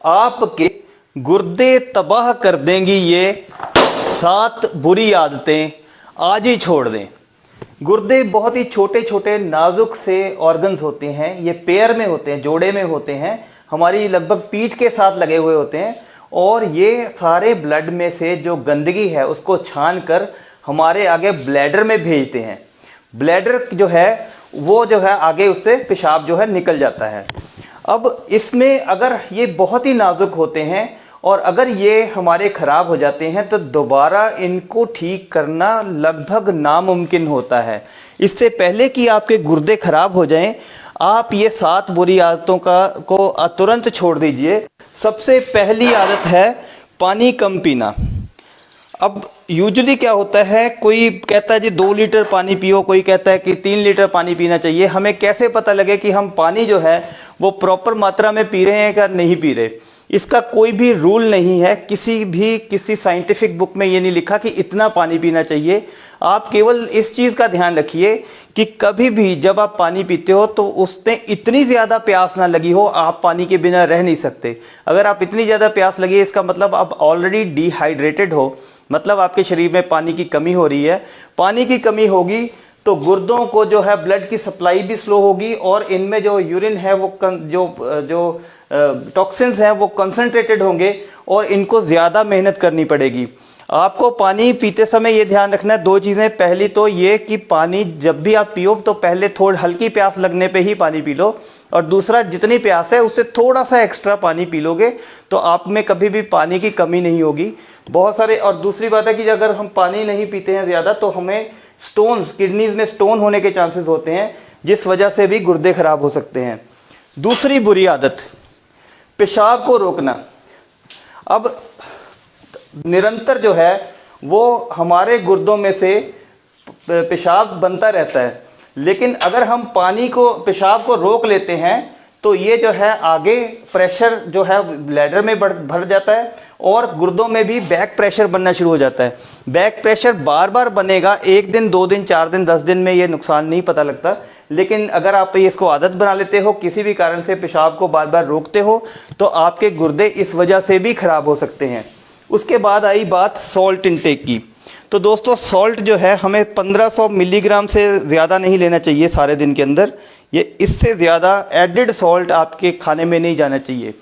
आपके गुर्दे तबाह कर देंगी ये 7 बुरी आदतें, आज ही छोड़ दें। गुर्दे बहुत ही छोटे छोटे नाजुक से ऑर्गन्स होते हैं, ये पेयर में होते हैं, जोड़े में होते हैं, हमारी लगभग पीठ के साथ लगे हुए होते हैं और ये सारे ब्लड में से जो गंदगी है उसको छान कर हमारे आगे ब्लैडर में भेजते हैं। ब्लैडर जो है वो जो है आगे उससे पेशाब जो है निकल जाता है। अब इसमें अगर ये बहुत ही नाजुक होते हैं और अगर ये हमारे खराब हो जाते हैं तो दोबारा इनको ठीक करना लगभग नामुमकिन होता है। इससे पहले कि आपके गुर्दे खराब हो जाएं, आप ये 7 बुरी आदतों को तुरंत छोड़ दीजिए। सबसे पहली आदत है पानी कम पीना। अब यूजुअली क्या होता है, कोई कहता है जी 2 लीटर पानी पियो, कोई कहता है कि 3 लीटर पानी पीना चाहिए। हमें कैसे पता लगे कि हम पानी जो है वो प्रॉपर मात्रा में पी रहे हैं या नहीं पी रहे? इसका कोई भी रूल नहीं है, किसी साइंटिफिक बुक में ये नहीं लिखा कि इतना पानी पीना चाहिए। आप केवल इस चीज का ध्यान रखिए कि कभी भी जब आप पानी पीते हो तो उसमें इतनी ज्यादा प्यास ना लगी हो, आप पानी के बिना रह नहीं सकते। अगर आप इतनी ज्यादा प्यास लगी है इसका मतलब आप ऑलरेडी डिहाइड्रेटेड हो, मतलब आपके शरीर में पानी की कमी हो रही है। पानी की कमी होगी तो गुर्दों को जो है ब्लड की सप्लाई भी स्लो होगी और इनमें जो यूरिन है वो जो टॉक्सिन्स हैं वो कंसंट्रेटेड होंगे और इनको ज्यादा मेहनत करनी पड़ेगी। आपको पानी पीते समय ये ध्यान रखना है 2 चीजें। पहली तो ये कि पानी जब भी आप पियो तो पहले थोड़ी हल्की प्यास लगने पे ही पानी पी लो, और दूसरा जितनी प्यास है उससे थोड़ा सा एक्स्ट्रा पानी पी लोगे तो आप में कभी भी पानी की कमी नहीं होगी। बहुत सारे, और दूसरी बात है कि अगर हम पानी नहीं पीते हैं ज्यादा तो हमें स्टोन्स, किडनीज में स्टोन होने के चांसेस होते हैं, जिस वजह से भी गुर्दे खराब हो सकते हैं। दूसरी बुरी आदत, पेशाब को रोकना। अब निरंतर जो है वो हमारे गुर्दों में से पेशाब बनता रहता है, लेकिन अगर हम पेशाब को रोक लेते हैं तो ये जो है आगे प्रेशर जो है ब्लैडर में भर जाता है और गुर्दों में भी बैक प्रेशर बनना शुरू हो जाता है। बैक प्रेशर बार बार बनेगा, 1 दिन 2 दिन 4 दिन 10 दिन में ये नुकसान नहीं पता लगता, लेकिन अगर आप इसको आदत बना लेते हो, किसी भी कारण से पेशाब को बार बार रोकते हो तो आपके गुर्दे इस वजह से भी खराब हो सकते हैं। उसके बाद आई बात सॉल्ट इंटेक की। तो दोस्तों सॉल्ट जो है हमें 1500 मिलीग्राम से ज़्यादा नहीं लेना चाहिए सारे दिन के अंदर। ये इससे ज़्यादा एडेड सॉल्ट आपके खाने में नहीं जाना चाहिए।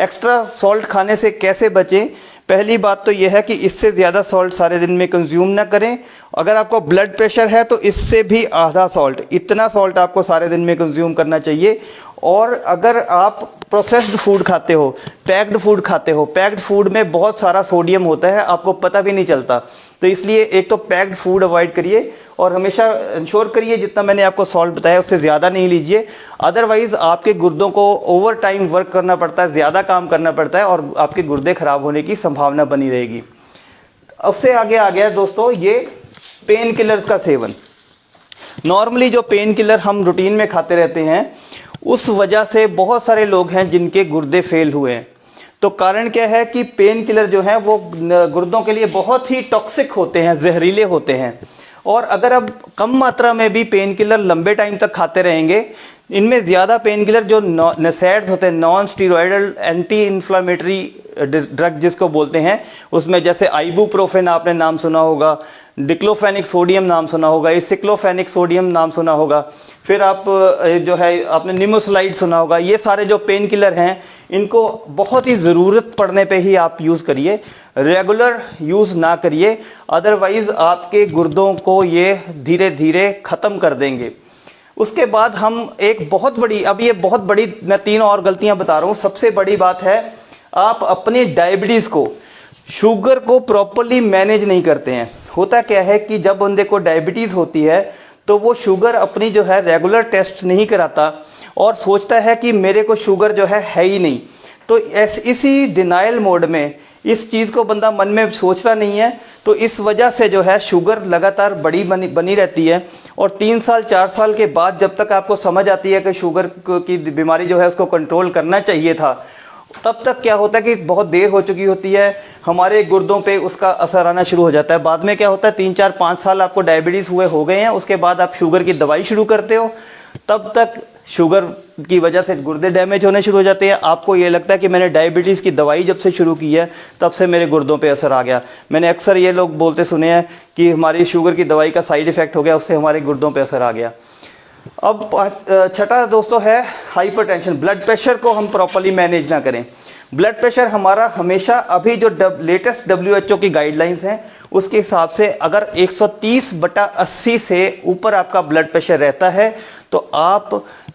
एक्स्ट्रा सॉल्ट खाने से कैसे बचें? पहली बात तो यह है कि इससे ज़्यादा सॉल्ट सारे दिन में कंज्यूम ना करें। अगर आपको ब्लड प्रेशर है तो इससे भी आधा सॉल्ट, इतना सॉल्ट आपको सारे दिन में कंज्यूम करना चाहिए। और अगर आप प्रोसेस्ड फूड खाते हो, पैक्ड फूड खाते हो, पैक्ड फूड में बहुत सारा सोडियम होता है, आपको पता भी नहीं चलता। तो इसलिए एक तो पैक्ड फूड अवॉइड करिए और हमेशा इंश्योर करिए जितना मैंने आपको सॉल्ट बताया उससे ज़्यादा नहीं लीजिए। अदरवाइज आपके गुर्दों को ओवर टाइम वर्क करना पड़ता है, ज़्यादा काम करना पड़ता है और आपके गुर्दे खराब होने की संभावना बनी रहेगी। उससे आगे आ गया दोस्तों ये पेन किलर्स का सेवन। नॉर्मली जो पेन किलर हम रूटीन में खाते रहते हैं उस वजह से बहुत सारे लोग हैं जिनके गुर्दे फेल हुए हैं। तो कारण क्या है कि पेन किलर जो है वो गुर्दों के लिए बहुत ही टॉक्सिक होते हैं, जहरीले होते हैं। और अगर अब कम मात्रा में भी पेन किलर लंबे टाइम तक खाते रहेंगे, इनमें ज़्यादा पेन किलर जो नसेड्स होते हैं, non steroidal anti inflammatory drug जिसको बोलते हैं, उसमें जैसे आइबुप्रोफेन आपने नाम सुना होगा, डिक्लोफेनिक सोडियम नाम सुना होगा, सिक्लोफेनिक सोडियम नाम सुना होगा, फिर आप जो है आपने निमोसलाइड सुना होगा। ये सारे जो पेन किलर हैं इनको बहुत ही ज़रूरत पड़ने पे ही आप यूज़ करिए, रेगुलर यूज़ ना करिए, अदरवाइज आपके गुर्दों को ये धीरे धीरे ख़त्म कर देंगे। उसके बाद हम एक बहुत बड़ी, अब ये बहुत बड़ी, मैं 3 और गलतियां बता रहा हूँ। सबसे बड़ी बात है आप अपने डायबिटीज़ को, शुगर को प्रॉपरली मैनेज नहीं करते हैं। होता क्या है कि जब बंदे को डायबिटीज़ होती है तो वो शुगर अपनी जो है रेगुलर टेस्ट नहीं कराता और सोचता है कि मेरे को शुगर जो है ही नहीं। तो इसी डिनाइल मोड में इस चीज़ को बंदा मन में सोचता नहीं है, तो इस वजह से जो है शुगर लगातार बनी रहती है। और 3 साल 4 साल के बाद जब तक आपको समझ आती है कि शुगर की बीमारी जो है उसको कंट्रोल करना चाहिए था, तब तक क्या होता है कि बहुत देर हो चुकी होती है, हमारे गुर्दों पे उसका असर आना शुरू हो जाता है। बाद में क्या होता है 3 4 5 साल आपको डायबिटीज़ हुए हो गए हैं, उसके बाद आप शुगर की दवाई शुरू करते हो, तब तक शुगर की वजह से गुर्दे डैमेज होने शुरू हो जाते हैं। आपको ये लगता है कि मैंने डायबिटीज़ की दवाई जब से शुरू की है तब से मेरे गुर्दों पे असर आ गया। मैंने अक्सर ये लोग बोलते सुने हैं कि हमारी शुगर की दवाई का साइड इफेक्ट हो गया, उससे हमारे गुर्दों पे असर आ गया। अब छठा दोस्तों है हाइपरटेंशन। ब्लड प्रेशर को हम प्रॉपर्ली मैनेज ना करें। ब्लड प्रेशर हमारा हमेशा अभी जो लेटेस्ट WHO की गाइडलाइंस हैं उसके हिसाब से अगर 130/80 से ऊपर आपका ब्लड प्रेशर रहता है तो आप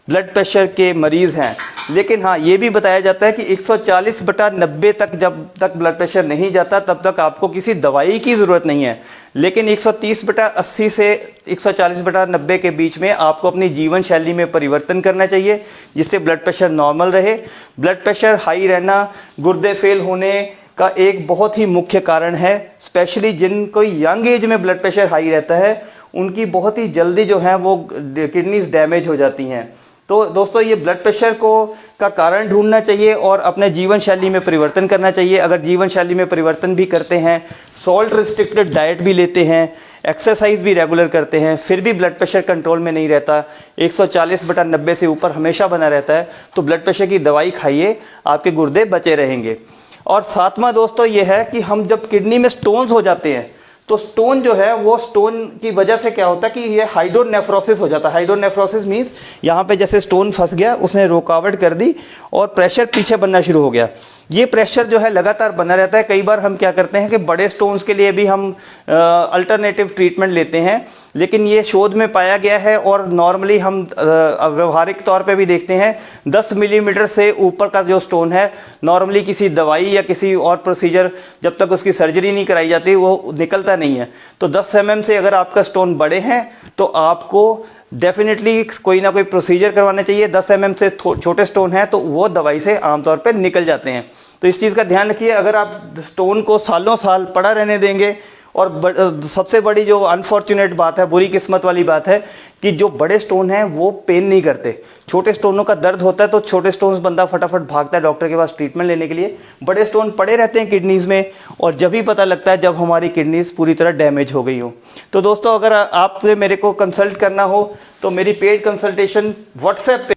ब्लड प्रेशर के मरीज हैं। लेकिन हाँ, ये भी बताया जाता है कि 140/90 तक जब तक ब्लड प्रेशर नहीं जाता तब तक आपको किसी दवाई की ज़रूरत नहीं है। लेकिन 130/80 से 140/90 के बीच में आपको अपनी जीवन शैली में परिवर्तन करना चाहिए जिससे ब्लड प्रेशर नॉर्मल रहे। ब्लड प्रेशर हाई रहना गुर्दे फेल होने का एक बहुत ही मुख्य कारण है। स्पेशली जिनको यंग एज में ब्लड प्रेशर हाई रहता है उनकी बहुत ही जल्दी जो है वो किडनीज डैमेज हो जाती हैं। तो दोस्तों ये ब्लड प्रेशर का कारण ढूंढना चाहिए और अपने जीवन शैली में परिवर्तन करना चाहिए। अगर जीवन शैली में परिवर्तन भी करते हैं, सॉल्ट रिस्ट्रिक्टेड डाइट भी लेते हैं, एक्सरसाइज भी रेगुलर करते हैं, फिर भी ब्लड प्रेशर कंट्रोल में नहीं रहता, 140/90 से ऊपर हमेशा बना रहता है, तो ब्लड प्रेशर की दवाई खाइए, आपके गुर्दे बचे रहेंगे। और सातवां दोस्तों ये है कि हम जब किडनी में स्टोन्स हो जाते हैं तो स्टोन जो है वो स्टोन की वजह से क्या होता है कि ये हाइड्रोनेफ्रोसिस हो जाता है। हाइड्रोनेफ्रोसिस मींस यहाँ पे जैसे स्टोन फंस गया, उसने रुकावट कर दी और प्रेशर पीछे बनना शुरू हो गया। ये प्रेशर जो है लगातार बना रहता है। कई बार हम क्या करते हैं कि बड़े स्टोन्स के लिए भी हम अल्टरनेटिव ट्रीटमेंट लेते हैं, लेकिन ये शोध में पाया गया है और नॉर्मली हम व्यवहारिक तौर पे भी देखते हैं 10 मिलीमीटर से ऊपर का जो स्टोन है नॉर्मली किसी दवाई या किसी और प्रोसीजर जब तक उसकी सर्जरी नहीं कराई जाती वो निकलता नहीं है। तो 10 mm से अगर आपका स्टोन बड़े हैं तो आपको डेफिनेटली कोई ना कोई प्रोसीजर करवाना चाहिए। 10 mm से छोटे स्टोन है तो वो दवाई से आमतौर पर निकल जाते हैं। तो इस चीज़ का ध्यान रखिए। अगर आप स्टोन को सालों साल पड़ा रहने देंगे, और सबसे बड़ी जो अनफॉर्चुनेट बात है, बुरी किस्मत वाली बात है कि जो बड़े स्टोन हैं वो पेन नहीं करते। छोटे स्टोनों का दर्द होता है तो छोटे स्टोन्स बंदा फटाफट भागता है डॉक्टर के पास ट्रीटमेंट लेने के लिए। बड़े स्टोन पड़े रहते हैं किडनीज में और जब ही पता लगता है जब हमारी किडनीज पूरी तरह डैमेज हो गई हो। तो दोस्तों अगर आपसे मेरे को कंसल्ट करना हो तो मेरी पेड कंसल्टेशन व्हाट्सएप पे